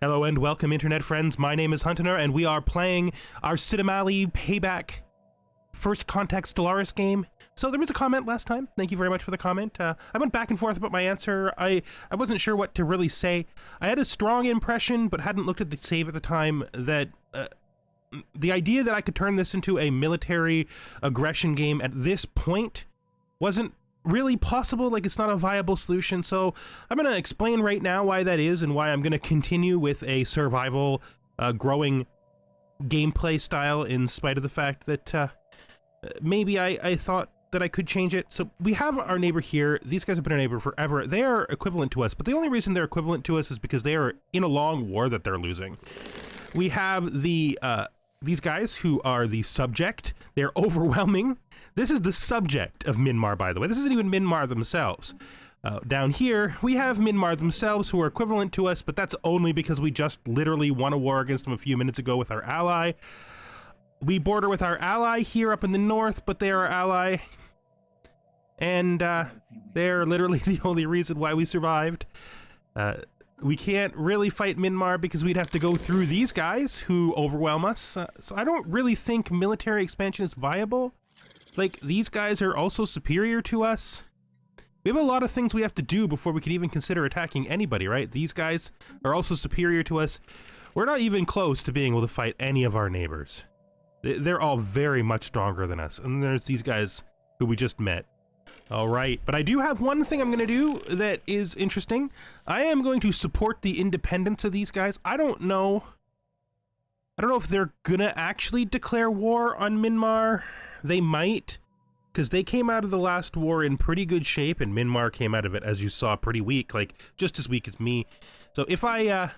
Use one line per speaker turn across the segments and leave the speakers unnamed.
Hello and welcome, internet friends. My name is Hunter, and we are playing our Cinemali Payback First Contact Stellaris game. So there was a comment last time. Thank you very much for the comment. I went back and forth about my answer. I wasn't sure what to really say. I had a strong impression, but hadn't looked at the save at the time, that the idea that I could turn this into a military aggression game at this point wasn't really possible. Like, it's not a viable solution. So I'm going to explain right now why that is and why I'm going to continue with a survival growing gameplay style, in spite of the fact that maybe I thought that I could change it. So we have our neighbor here. These guys have been our neighbor forever. They are equivalent to us, but the only reason they're equivalent to us is because they are in a long war that they're losing. We have the these guys who are the subject. They're overwhelming. This is the subject of Myanmar, by the way. This isn't even Myanmar themselves. Down here, we have Myanmar themselves, who are equivalent to us, but that's only because we just literally won a war against them a few minutes ago with our ally. We border with our ally here up in the north, but they are our ally. And they're literally the only reason why we survived. We can't really fight Myanmar because we'd have to go through these guys who overwhelm us. So I don't really think military expansion is viable. Like, these guys are also superior to us. We have a lot of things we have to do before we can even consider attacking anybody, right? These guys are also superior to us. We're not even close to being able to fight any of our neighbors. They're all very much stronger than us. And there's these guys who we just met. All right, but I do have one thing I'm going to do that is interesting. I am going to support the independence of these guys. I don't know if they're going to actually declare war on Myanmar. They might, because they came out of the last war in pretty good shape, and Myanmar came out of it, as you saw, pretty weak, like just as weak as me. So if I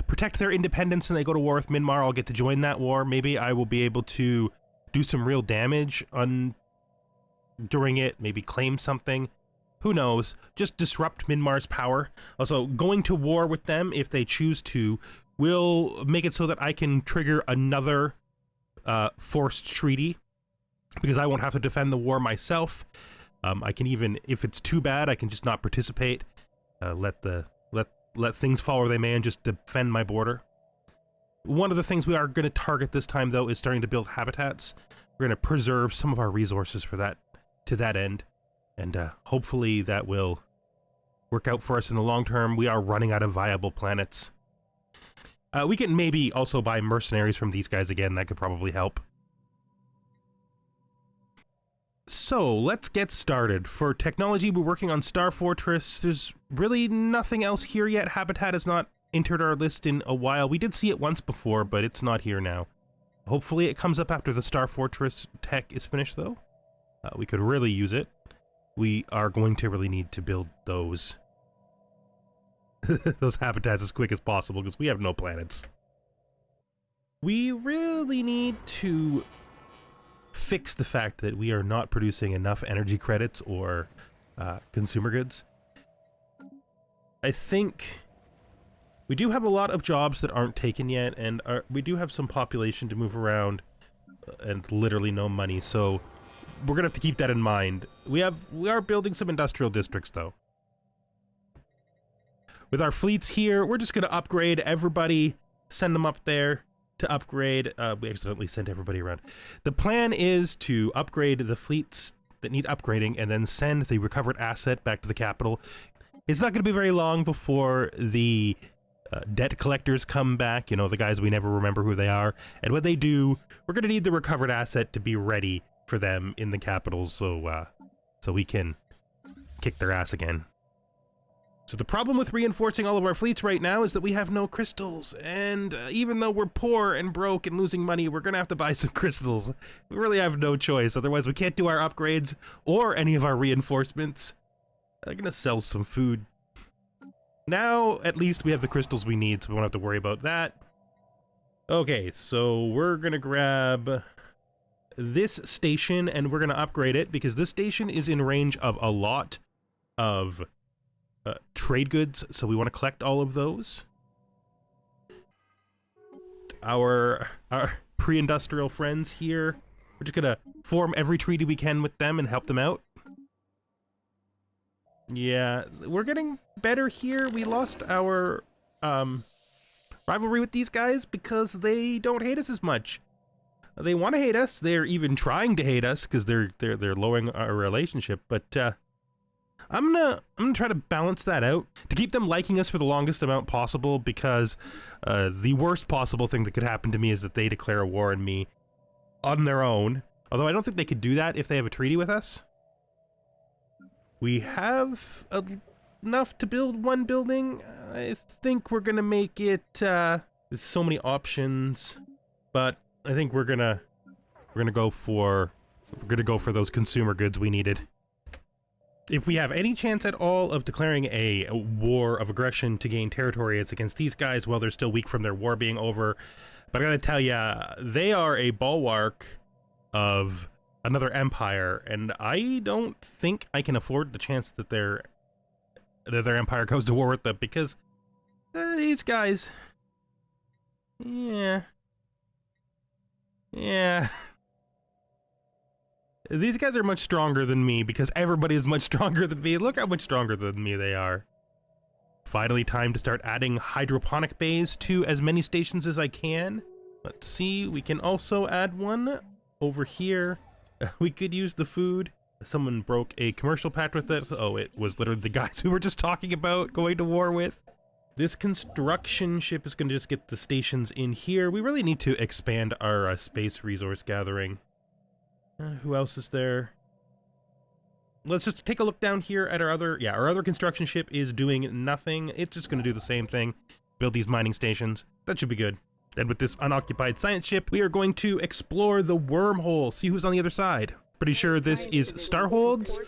protect their independence and they go to war with Myanmar, I'll get to join that war. Maybe I will be able to do some real damage during it, maybe claim something. Who knows? Just disrupt Myanmar's power. Also, going to war with them, if they choose to, will make it so that I can trigger another forced treaty, because I won't have to defend the war myself. I can even, if it's too bad, I can just not participate. Let things fall where they may and just defend my border. One of the things we are going to target this time, though, is starting to build habitats. We're going to preserve some of our resources for that, to that end, and hopefully that will work out for us in the long term. We are running out of viable planets. We can maybe also buy mercenaries from these guys again. That could probably help. So let's get started. For technology, we're working on Star Fortress. There's really nothing else here yet. Habitat has not entered our list in a while. We did see it once before, but it's not here now. Hopefully it comes up after the Star Fortress tech is finished, though. We could really use it. We are going to really need to build those those habitats as quick as possible, because we have no planets. We really need to fix the fact that we are not producing enough energy credits or consumer goods. I think we do have a lot of jobs that aren't taken yet, and we do have some population to move around and literally no money, so we're gonna have to keep that in mind. We are building some industrial districts, though. With our fleets here, we're just gonna upgrade everybody, send them up there to upgrade. We accidentally sent everybody around. The plan is to upgrade the fleets that need upgrading and then send the recovered asset back to the capital. It's not gonna be very long before the debt collectors come back, you know, the guys we never remember who they are. And when they do, we're gonna need the recovered asset to be ready for them in the capital, so we can kick their ass again. So the problem with reinforcing all of our fleets right now is that we have no crystals, and even though we're poor and broke and losing money, we're gonna have to buy some crystals. We really have no choice, otherwise we can't do our upgrades or any of our reinforcements. I'm gonna sell some food. Now, at least we have the crystals we need, so we won't have to worry about that. Okay, so we're gonna grab this station and we're gonna upgrade it, because this station is in range of a lot of trade goods, so we want to collect all of those. Our pre-industrial friends here, we're just gonna form every treaty we can with them and help them out. Yeah, we're getting better here. We lost our rivalry with these guys because they don't hate us as much. They want to hate us. They're even trying to hate us because they're lowering our relationship. But I'm gonna try to balance that out to keep them liking us for the longest amount possible, because the worst possible thing that could happen to me is that they declare a war on me on their own. Although I don't think they could do that if they have a treaty with us. We have enough to build one building. I think we're gonna make it, there's so many options, but I think we're gonna go for those consumer goods we needed. If we have any chance at all of declaring a war of aggression to gain territory, it's against these guys while they're still weak from their war being over. But I gotta tell ya, they are a bulwark of another empire, and I don't think I can afford the chance that their empire goes to war with them, because these guys, yeah, these guys are much stronger than me because everybody is much stronger than me. Look how much stronger than me they are. Finally, time to start adding hydroponic bays to as many stations as I can. Let's see, we can also add one over here. We could use the food. Someone broke a commercial pact with it. Oh, it was literally the guys we were just talking about going to war with. This construction ship is going to just get the stations in here. We really need to expand our space resource gathering. Who else is there? Let's just take a look down here at our other construction ship is doing nothing. It's just going to do the same thing. Build these mining stations. That should be good. And with this unoccupied science ship, we are going to explore the wormhole, see who's on the other side. Pretty sure this is Starholds.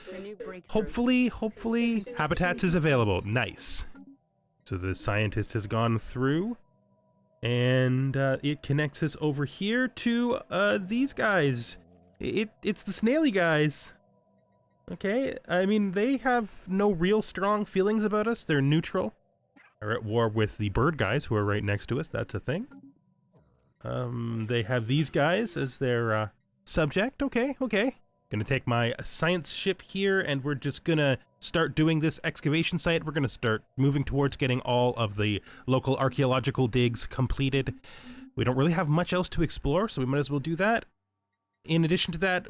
Hopefully, Habitats is available. Nice. So the scientist has gone through, and it connects us over here to these guys. It's the snaily guys. Okay, I mean, they have no real strong feelings about us. They're neutral. They're at war with the bird guys who are right next to us. That's a thing. They have these guys as their subject. Okay. Gonna take my science ship here, and we're just gonna start doing this excavation site. We're gonna start moving towards getting all of the local archaeological digs completed. We don't really have much else to explore, so we might as well do that. In addition to that,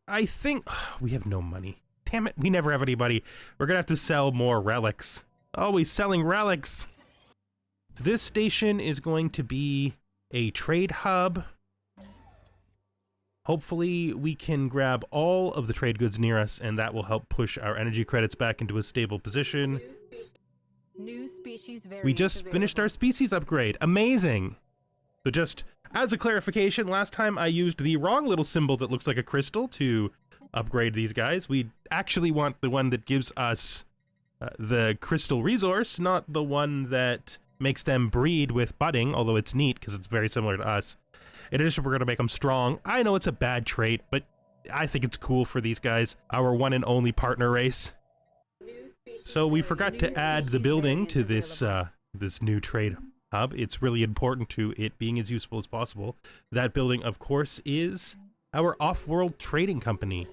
I think we have no money. Damn it, we never have any money. We're gonna have to sell more relics. Always selling relics. So this station is going to be a trade hub. Hopefully we can grab all of the trade goods near us, and that will help push our energy credits back into a stable position.
New species
We just finished our species upgrade. Amazing. So just as a clarification, last time I used the wrong little symbol that looks like a crystal to upgrade these guys. We actually want the one that gives us the crystal resource, not the one that makes them breed with budding, although it's neat because it's very similar to us. In addition, we're going to make them strong. I know it's a bad trait, but I think it's cool for these guys, our one and only partner race. So we forgot to add the building to this this new trade hub. It's really important to it being as useful as possible. That building, of course, is our off-world trading company.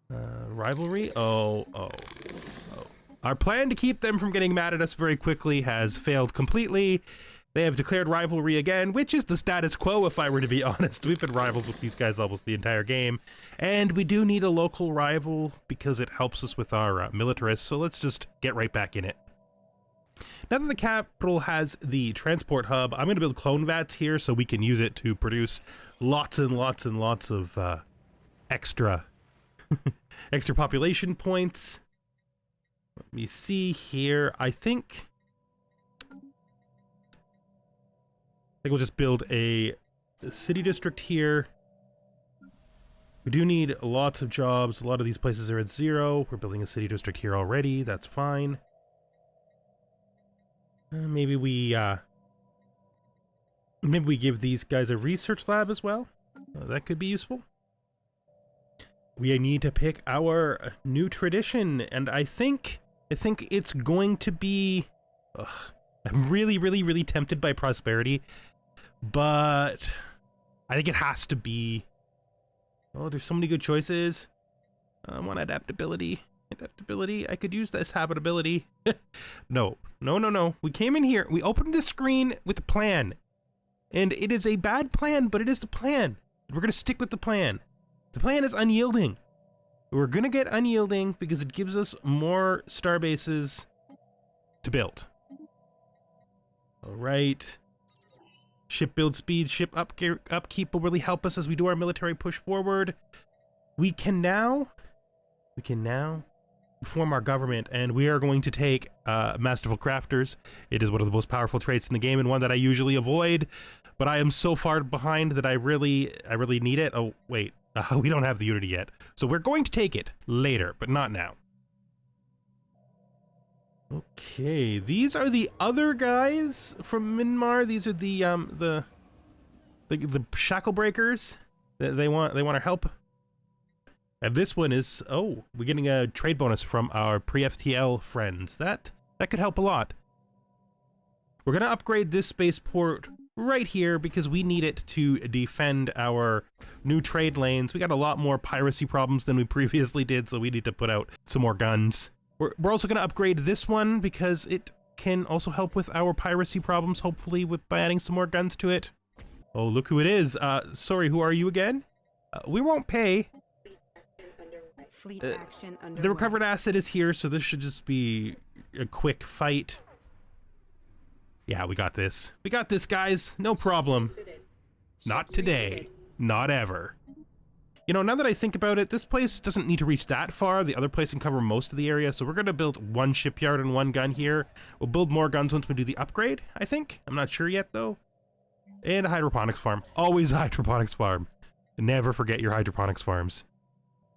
Rivalry? Oh. Our plan to keep them from getting mad at us very quickly has failed completely. They have declared rivalry again, which is the status quo, if I were to be honest. We've been rivals with these guys almost the entire game. And we do need a local rival because it helps us with our militarists, so let's just get right back in it. Now that the capital has the transport hub, I'm going to build clone vats here so we can use it to produce lots and lots and lots of extra population points. Let me see here. I think we'll just build a city district here. We do need lots of jobs. A lot of these places are at 0. We're building a city district here already. That's fine. Maybe we give these guys a research lab as well. That could be useful. We need to pick our new tradition, and I think it's going to be... I'm really tempted by prosperity, but I think it has to be... Oh, there's so many good choices. I want adaptability. Adaptability. I could use this habitability. No. No, no, no. We came in here. We opened the screen with a plan. And it is a bad plan, but it is the plan. We're going to stick with the plan. The plan is unyielding. We're going to get unyielding because it gives us more star bases to build. All right. Ship build speed, ship upkeep will really help us as we do our military push forward. We can now form our government, and we are going to take Masterful Crafters. It is one of the most powerful traits in the game and one that I usually avoid, but I am so far behind that I really need it. Oh, wait. We don't have the unity yet. So we're going to take it later, but not now. Okay, these are the other guys from Minmar. These are the shackle breakers. They want our help. And this one is, oh, we're getting a trade bonus from our pre-FTL friends. That could help a lot. We're gonna upgrade this spaceport right here because we need it to defend our new trade lanes. We got a lot more piracy problems than we previously did, so we need to put out some more guns. We're also gonna upgrade this one because it can also help with our piracy problems, hopefully, by adding some more guns to it. Oh, look who it is. Sorry, who are you again? We won't pay.
Fleet action underway.
The recovered asset is here, so this should just be a quick fight. Yeah, we got this. We got this, guys. No problem. Not today. Not ever. You know, now that I think about it, this place doesn't need to reach that far. The other place can cover most of the area, so we're going to build one shipyard and one gun here. We'll build more guns once we do the upgrade, I think. I'm not sure yet, though. And a hydroponics farm. Always a hydroponics farm. Never forget your hydroponics farms.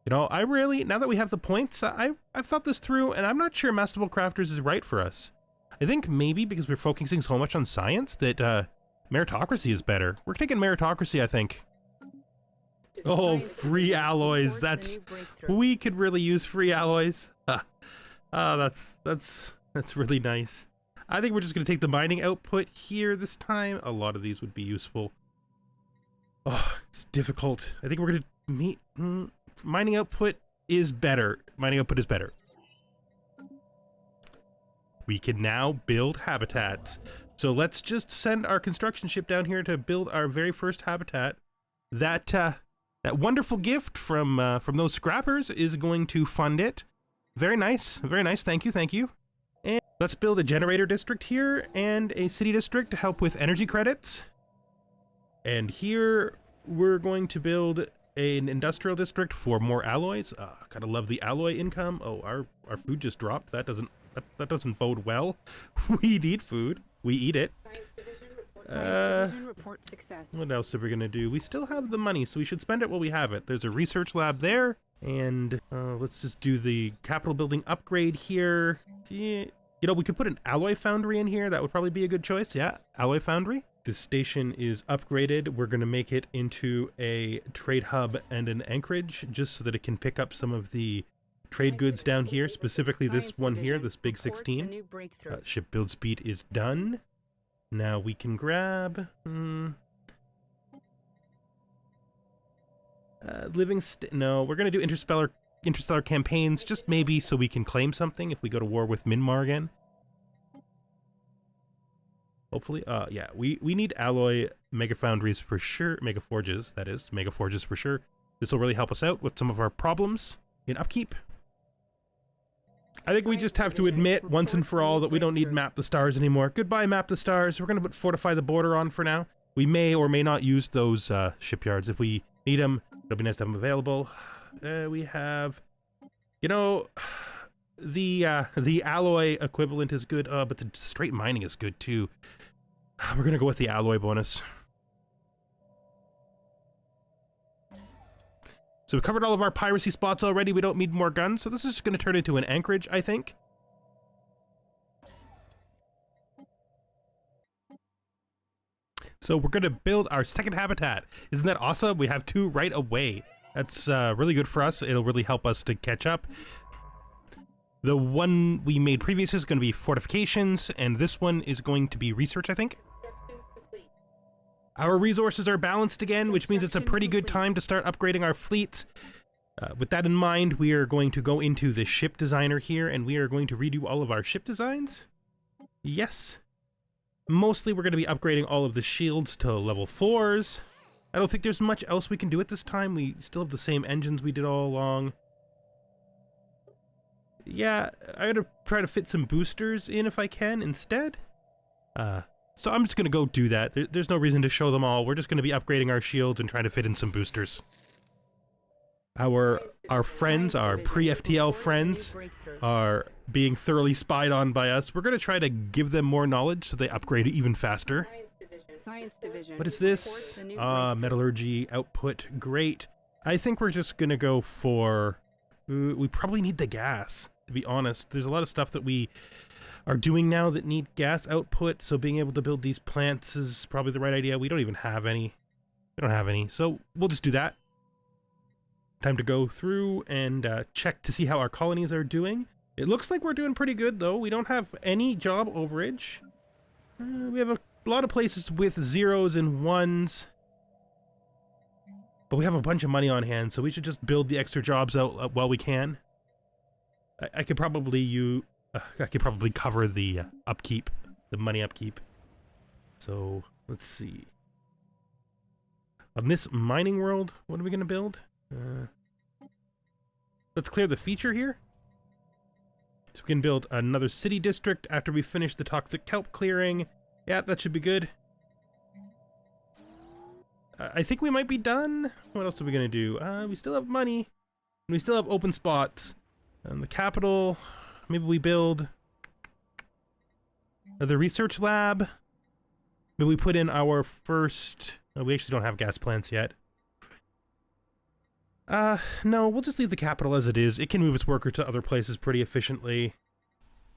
You know, now that we have the points, I've thought this through, and I'm not sure Masterful Crafters is right for us. I think maybe because we're focusing so much on science that meritocracy is better. We're taking meritocracy, I think. Oh, free alloys. We could really use free alloys. That's really nice. I think we're just going to take the mining output here this time. A lot of these would be useful. Oh, it's difficult. I think we're going to meet... Mining output is better. Mining output is better. We can now build habitats. So let's just send our construction ship down here to build our very first habitat. That wonderful gift from those scrappers is going to fund it. Very nice. Very nice. Thank you. Thank you. And let's build a generator district here and a city district to help with energy credits. And here we're going to build an industrial district for more alloys. Gotta love the alloy income. Oh, our food just dropped. That doesn't bode well. We need food. We eat it.
Science division report success.
What else are we gonna do? We still have the money, so we should spend it while we have it. There's a research lab there, and let's just do the capital building upgrade here. Yeah. You know, we could put an alloy foundry in here. That would probably be a good choice. Yeah, alloy foundry. This station is upgraded. We're going to make it into a trade hub and an anchorage just so that it can pick up some of the trade goods down here, specifically this one here, this big 16. Ship build speed is done. Now we can grab... No, we're going to do interstellar campaigns, just maybe so we can claim something if we go to war with Minmar again. Hopefully, yeah, we need alloy mega foundries for sure, mega forges, that is, mega forges for sure. This will really help us out with some of our problems in upkeep. I think we just have to admit once and for all that we don't need Map the Stars anymore. Goodbye, Map the Stars. We're going to put Fortify the Border on for now. We may or may not use those shipyards. If we need them, it'll be nice to have them available. We have, you know, the alloy equivalent is good, but the straight mining is good too. We're gonna go with the alloy bonus. So we've covered all of our piracy spots already. We don't need more guns, so this is just gonna turn into an anchorage, I think. So we're gonna build our second habitat. Isn't that awesome? We have 2 right away. That's really good for us. It'll really help us to catch up. The one we made previous is going to be fortifications, and this one is going to be research, I think. Our resources are balanced again, which means it's a pretty good time to start upgrading our fleets. With that in mind, we are going to go into the ship designer here, and we are going to redo all of our ship designs. Yes. Mostly we're going to be upgrading all of the shields to level 4s. I don't think there's much else we can do at this time. We still have the same engines we did all along. Yeah, I'm going to try to fit some boosters in if I can instead. So I'm just going to go do that. There's no reason to show them all. We're just going to be upgrading our shields and trying to fit in some boosters. Our friends, our pre-FTL friends, are being thoroughly spied on by us. We're going to try to give them more knowledge so they upgrade even faster.
Science division.
What is this? Metallurgy output. Great. I think we're just going to go for... we probably need the gas, to be honest. There's a lot of stuff that we are doing now that need gas output, so being able to build these plants is probably the right idea. We don't even have any. We don't have any, so we'll just do that. Time to go through and check to see how our colonies are doing. It looks like we're doing pretty good, though. We don't have any job overage. We have a lot of places with 0s and 1s. But we have a bunch of money on hand, so we should just build the extra jobs out while we can. I could probably cover the upkeep, the money upkeep. So let's see. On this mining world, what are we going to build? Let's clear the feature here. So we can build another city district after we finish the toxic kelp clearing. Yeah, that should be good. I think we might be done. What else are we going to do? We still have money. And we still have open spots. And the capital, maybe we build the research lab. Maybe we put in our first... Oh, we actually don't have gas plants yet. No, we'll just leave the capital as it is. It can move its worker to other places pretty efficiently.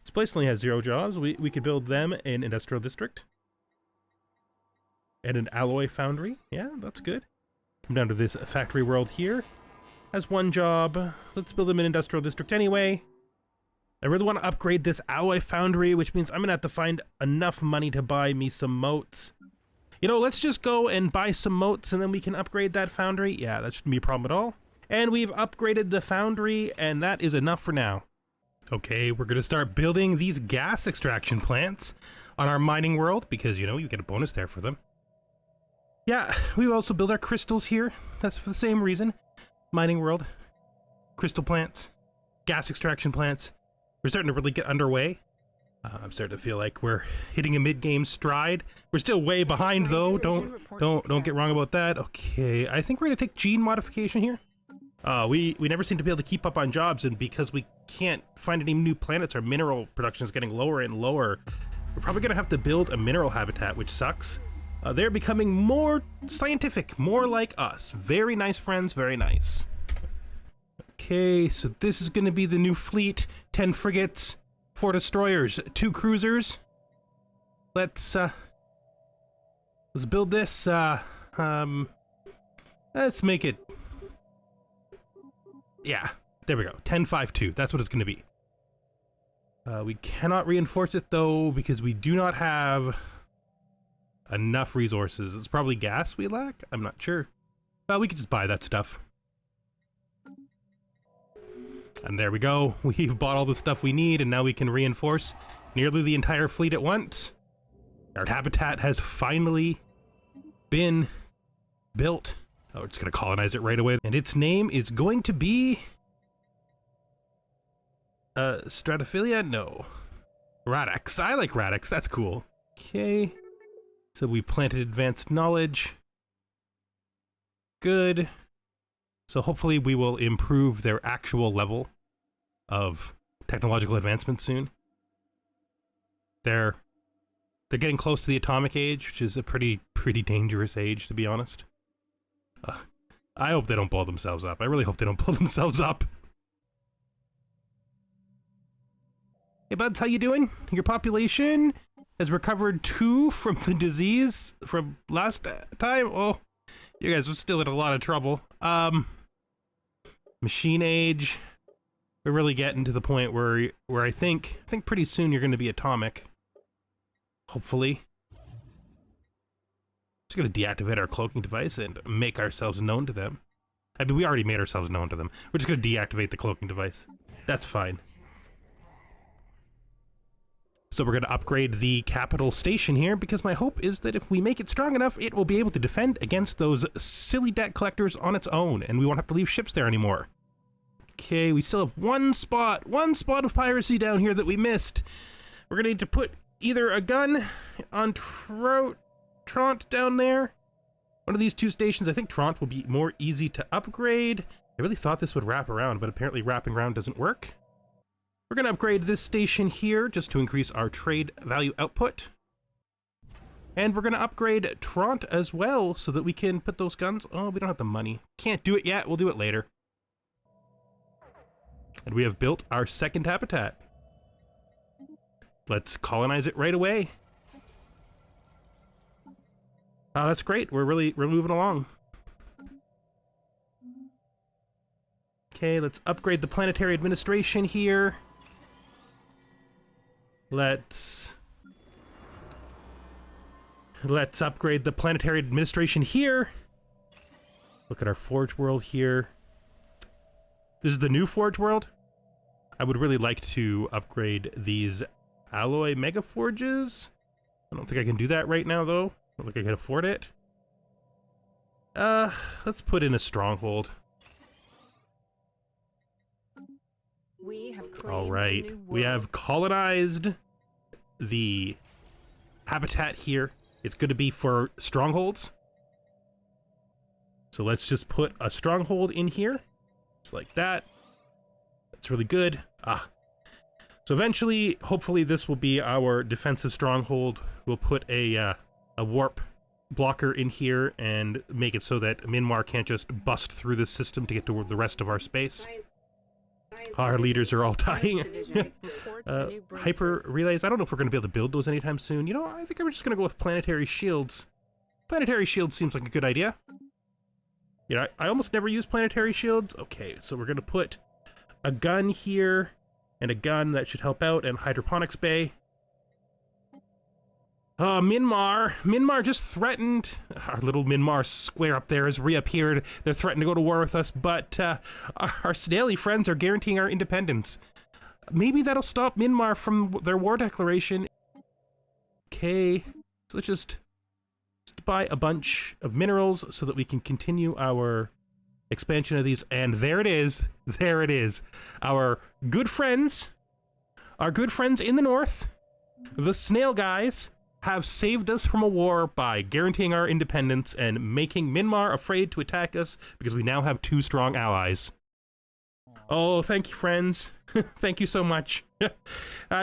This place only has 0 jobs. We could build them an industrial district. And an alloy foundry. Yeah, that's good. Come down to this factory world here. Has 1 job. Let's build them an industrial district anyway. I really want to upgrade this alloy foundry, which means I'm going to have to find enough money to buy me some moats. You know, let's just go and buy some moats and then we can upgrade that foundry. Yeah, that shouldn't be a problem at all. And we've upgraded the foundry, and that is enough for now. Okay, we're going to start building these gas extraction plants on our mining world, because, you know, you get a bonus there for them. Yeah, we also build our crystals here. That's for the same reason. Mining world, crystal plants, gas extraction plants. We're starting to really get underway. I'm starting to feel like we're hitting a mid-game stride. We're still way behind, though. Don't get wrong about that. Okay, I think we're going to take gene modification here. We never seem to be able to keep up on jobs, and because we can't find any new planets, our mineral production is getting lower and lower. We're probably going to have to build a mineral habitat, which sucks. They're becoming more scientific, more like us. Very nice, friends, very nice. Okay, so this is going to be the new fleet. 10 frigates, 4 destroyers, 2 cruisers. Let's build this. Let's make it... Yeah, there we go. 10-5-2. That's what it's going to be. We cannot reinforce it, though, because we do not have enough resources. It's probably gas we lack? I'm not sure. Well, we could just buy that stuff. And there we go. We've bought all the stuff we need, and now we can reinforce nearly the entire fleet at once. Our habitat has finally been built. Oh, we're just going to colonize it right away. And its name is going to be... Stratophilia? No. Radix. I like Radix. That's cool. Okay. So we planted advanced knowledge. Good. So hopefully we will improve their actual level of technological advancement soon. They're getting close to the atomic age, which is a pretty dangerous age, to be honest. I hope they don't blow themselves up. I really hope they don't blow themselves up. Hey buds, how you doing? Your population has recovered 2 from the disease from last time. Oh, you guys are still in a lot of trouble. Machine age. We're really getting to the point where I think pretty soon you're going to be atomic. Hopefully. Just going to deactivate our cloaking device and make ourselves known to them. I mean, we already made ourselves known to them. We're just going to deactivate the cloaking device. That's fine. So we're going to upgrade the capital station here, because my hope is that if we make it strong enough, it will be able to defend against those silly debt collectors on its own, and we won't have to leave ships there anymore. Okay, we still have one spot of piracy down here that we missed. We're going to need to put either a gun on Trant down there. One of these two stations. I think Trant will be more easy to upgrade. I really thought this would wrap around, but apparently wrapping around doesn't work. We're going to upgrade this station here just to increase our trade value output. And we're going to upgrade Trant as well so that we can put those guns... Oh, we don't have the money. Can't do it yet. We'll do it later. And we have built our second habitat. Let's colonize it right away. Oh, that's great. We're moving along. Okay, let's upgrade the planetary administration here. Let's upgrade the planetary administration here. Look at our Forge World here. This is the new Forge World. I would really like to upgrade these alloy mega forges. I don't think I can do that right now, though. I don't think I can afford it. Let's put in a stronghold.
We have claimed
All right,
a new
we have
world.
colonized the habitat here. It's going to be for strongholds. So let's just put a stronghold in here, just like that. That's really good. So eventually, hopefully, this will be our defensive stronghold. We'll put a warp blocker in here and make it so that Minmar can't just bust through this system to get to the rest of our space. Our leaders are all dying. Hyper relays. I don't know if we're going to be able to build those anytime soon. You know, I think I'm just going to go with planetary shields. Planetary shields seems like a good idea. You know, I almost never use planetary shields. Okay, so we're going to put a gun here and a gun that should help out, and hydroponics bay. Minmar just threatened. Our little Minmar square up there has reappeared. They're threatening to go to war with us, but our snaily friends are guaranteeing our independence. Maybe that'll stop Minmar from their war declaration. Okay, so let's just buy a bunch of minerals so that we can continue our expansion of these. And there it is. There it is. Our good friends in the north, the snail guys, have saved us from a war by guaranteeing our independence and making Minmar afraid to attack us because we now have 2 strong allies. Oh, thank you, friends. Thank you so much.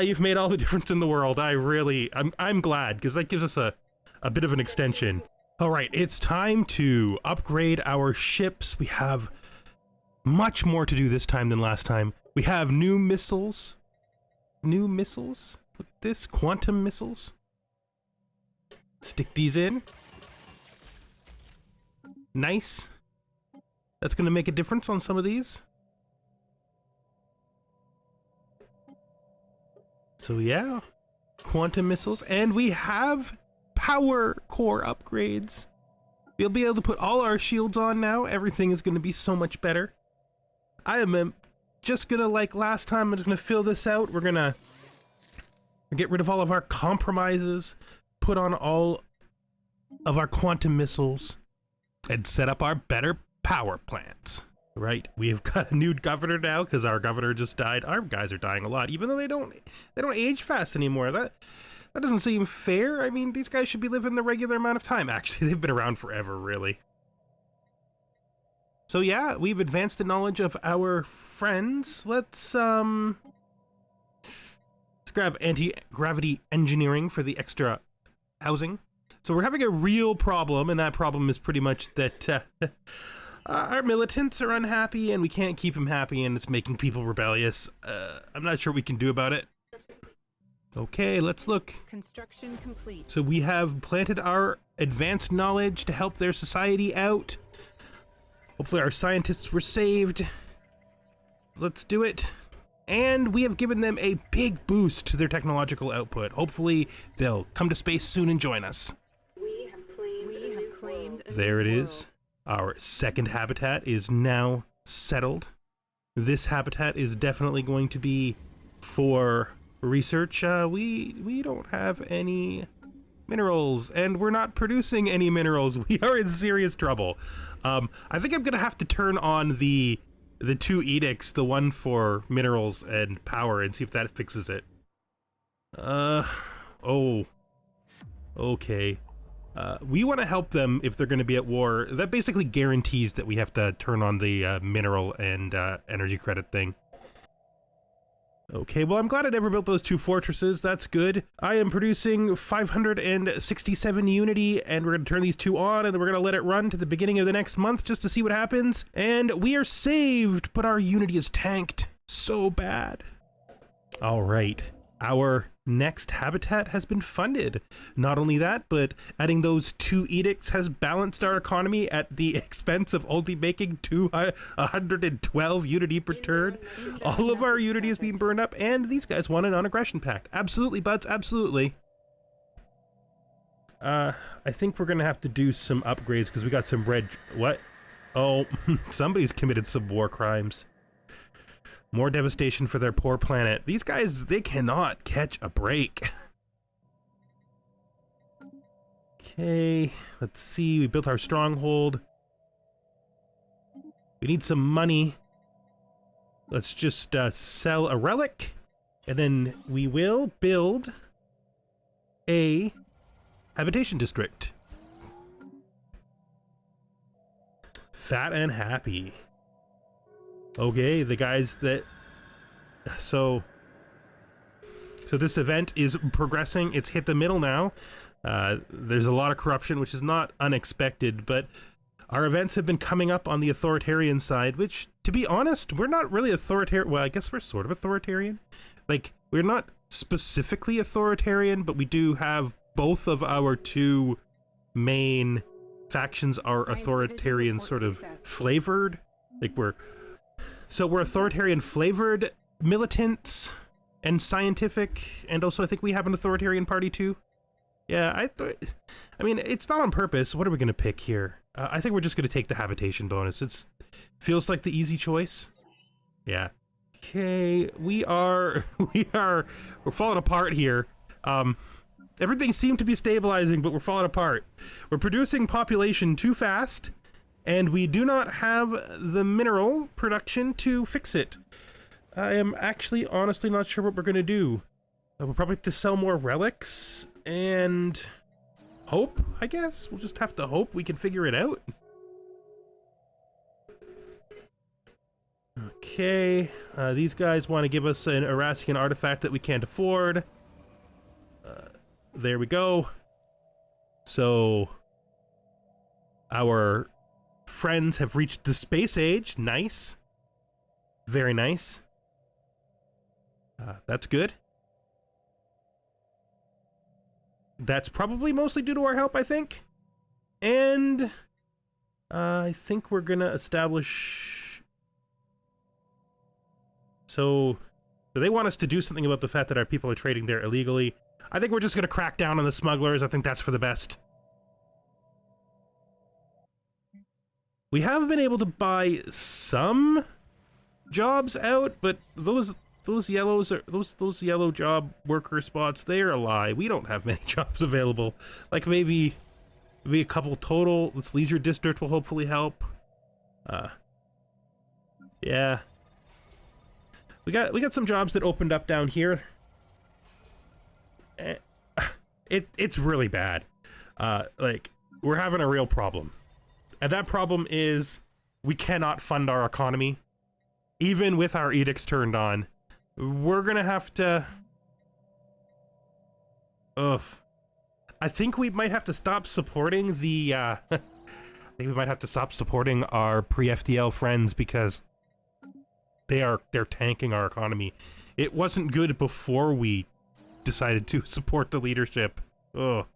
You've made all the difference in the world. I'm glad, because that gives us a bit of an extension. All right, it's time to upgrade our ships. We have much more to do this time than last time. We have new missiles. New missiles? Look at this, quantum missiles. Stick these in. Nice. That's going to make a difference on some of these. So yeah, quantum missiles. And we have power core upgrades. We'll be able to put all our shields on now. Everything is going to be so much better. I am just going to, like last time, I'm just going to fill this out. We're going to get rid of all of our compromises, put on all of our quantum missiles, and set up our better power plants. Right, we've got a new governor now because our governor just died. Our guys are dying a lot, even though they don't age fast anymore. That doesn't seem fair. I mean, these guys should be living the regular amount of time. Actually, they've been around forever, really. So yeah, we've advanced the knowledge of our friends. Let's grab anti-gravity engineering for the extra housing. So we're having a real problem, and that problem is pretty much that our militants are unhappy, and we can't keep them happy, and it's making people rebellious. I'm not sure what we can do about it. Okay, let's look.
Construction complete.
So we have planted our advanced knowledge to help their society out. Hopefully our scientists were saved. Let's do it. And we have given them a big boost to their technological output. Hopefully they'll come to space soon and join us.
We have claimed a
There it
new
is. Our second habitat is now settled. This habitat is definitely going to be for research. We don't have any minerals, and we're not producing any minerals. We are in serious trouble. I think I'm gonna have to turn on the two edicts, the one for minerals and power, and see if that fixes it. Oh, okay. We want to help them if they're going to be at war. That basically guarantees that we have to turn on the mineral and energy credit thing. Okay, well, I'm glad I never built those two fortresses. That's good. I am producing 567 unity, and we're going to turn these two on, and then we're going to let it run to the beginning of the next month just to see what happens. And we are saved, but our unity is tanked so bad. All right. Our next habitat has been funded. Not only that, but adding those two edicts has balanced our economy at the expense of only making 112 unity per turn. All of our unity is being burned up, and these guys want a non-aggression pact. Absolutely, buds, absolutely. I think we're gonna have to do some upgrades because we got some red... What? Oh, somebody's committed some war crimes. More devastation for their poor planet. These guys, they cannot catch a break. Okay, let's see. We built our stronghold. We need some money. Let's just sell a relic, and then we will build a habitation district. Fat and happy. Okay, the guys that... So this event is progressing. It's hit the middle now. There's a lot of corruption, which is not unexpected, but our events have been coming up on the authoritarian side, which, to be honest, we're not really authoritarian. Well, I guess we're sort of authoritarian. Like, we're not specifically authoritarian, but we do have both of our two main factions are authoritarian sort of flavored. Like, we're authoritarian flavored militants and scientific, and also I think we have an authoritarian party too. Yeah, I mean, it's not on purpose. What are we gonna pick here? I think we're just gonna take the habitation bonus. Feels like the easy choice. Yeah. Okay, we're falling apart here. Everything seemed to be stabilizing, but we're falling apart. We're producing population too fast, and we do not have the mineral production to fix it. I am actually honestly not sure what we're gonna do. We'll probably have to sell more relics and hope, I guess. We'll just have to hope we can figure it out. Okay, these guys want to give us an Erastian artifact that we can't afford. There we go. So, our friends have reached the space age. Nice. Very nice. That's good. That's probably mostly due to our help, I think. And I think we're gonna establish... So they want us to do something about the fact that our people are trading there illegally. I think we're just gonna crack down on the smugglers. I think that's for the best. We have been able to buy some jobs out, but those yellows are those yellow job worker spots, they're a lie. We don't have many jobs available. Like maybe a couple total. This leisure district will hopefully help. Yeah. We got some jobs that opened up down here. It's really bad. Like, we're having a real problem. And that problem is we cannot fund our economy. Even with our edicts turned on. We're gonna have to... Ugh. I think we might have to stop supporting the, I think we might have to stop supporting our pre-FDL friends because they're tanking our economy. It wasn't good before we decided to support the leadership. Ugh.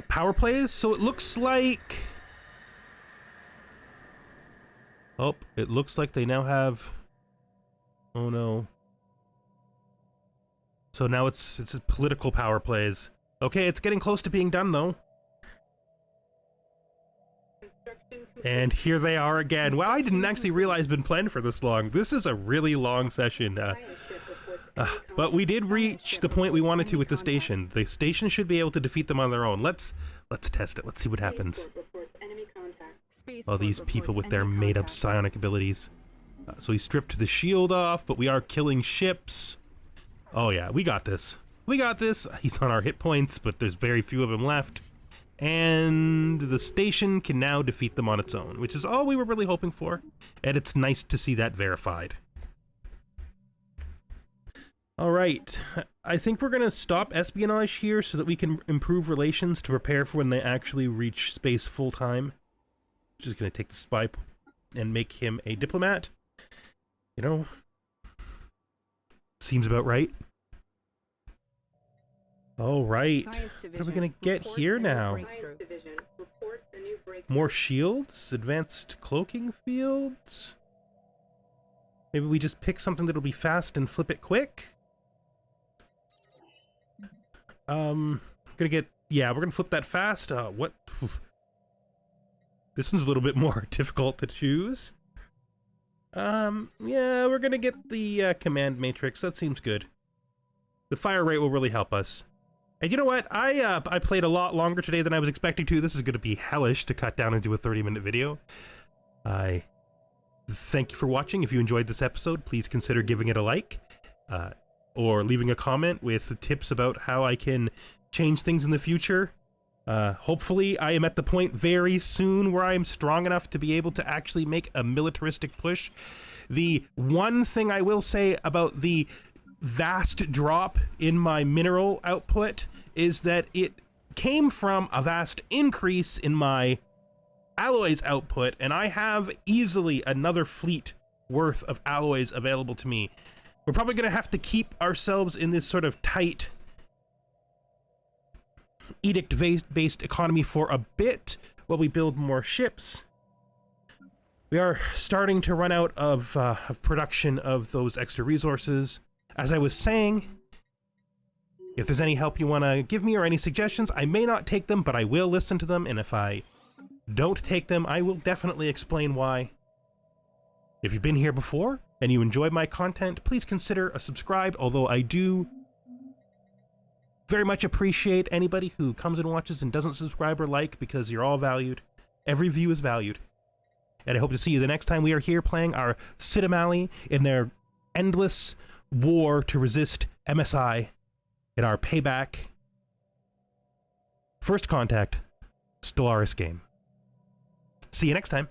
Power plays, so it looks like... Oh, it looks like they now have... Oh no. So now it's political power plays. Okay, it's getting close to being done though. And here they are again. Wow, I didn't actually realize it's been planned for this long. This is a really long session. But we did reach the point we wanted to with the station. The station should be able to defeat them on their own. Let's test it. Let's see what happens. Oh, these people with their made-up psionic abilities. So he stripped the shield off, but we are killing ships. Oh yeah, we got this. We got this. He's on our hit points, but there's very few of him left. And the station can now defeat them on its own, which is all we were really hoping for. And it's nice to see that verified. All right, I think we're going to stop espionage here so that we can improve relations to prepare for when they actually reach space full-time. Just going to take the spy and make him a diplomat. You know, seems about right. All right, what are we going to get here now? More shields? Advanced cloaking fields? Maybe we just pick something that'll be fast and flip it quick? We're gonna flip that fast. What? This one's a little bit more difficult to choose. Yeah, we're gonna get the command matrix. That seems good. The fire rate will really help us. And you know what? I played a lot longer today than I was expecting to. This is gonna be hellish to cut down into a 30-minute video. I thank you for watching. If you enjoyed this episode, please consider giving it a like. Or leaving a comment with tips about how I can change things in the future. Hopefully I am at the point very soon where I am strong enough to be able to actually make a militaristic push. The one thing I will say about the vast drop in my mineral output is that it came from a vast increase in my alloys output, and I have easily another fleet worth of alloys available to me. We're probably going to have to keep ourselves in this sort of tight edict-based economy for a bit while we build more ships. We are starting to run out of production of those extra resources. As I was saying, if there's any help you want to give me or any suggestions, I may not take them, but I will listen to them, and if I don't take them, I will definitely explain why. If you've been here before and you enjoy my content, please consider a subscribe, although I do very much appreciate anybody who comes and watches and doesn't subscribe or like, because you're all valued. Every view is valued. And I hope to see you the next time we are here playing our Citamali in their endless war to resist MSI in our Payback First Contact Stellaris game. See you next time.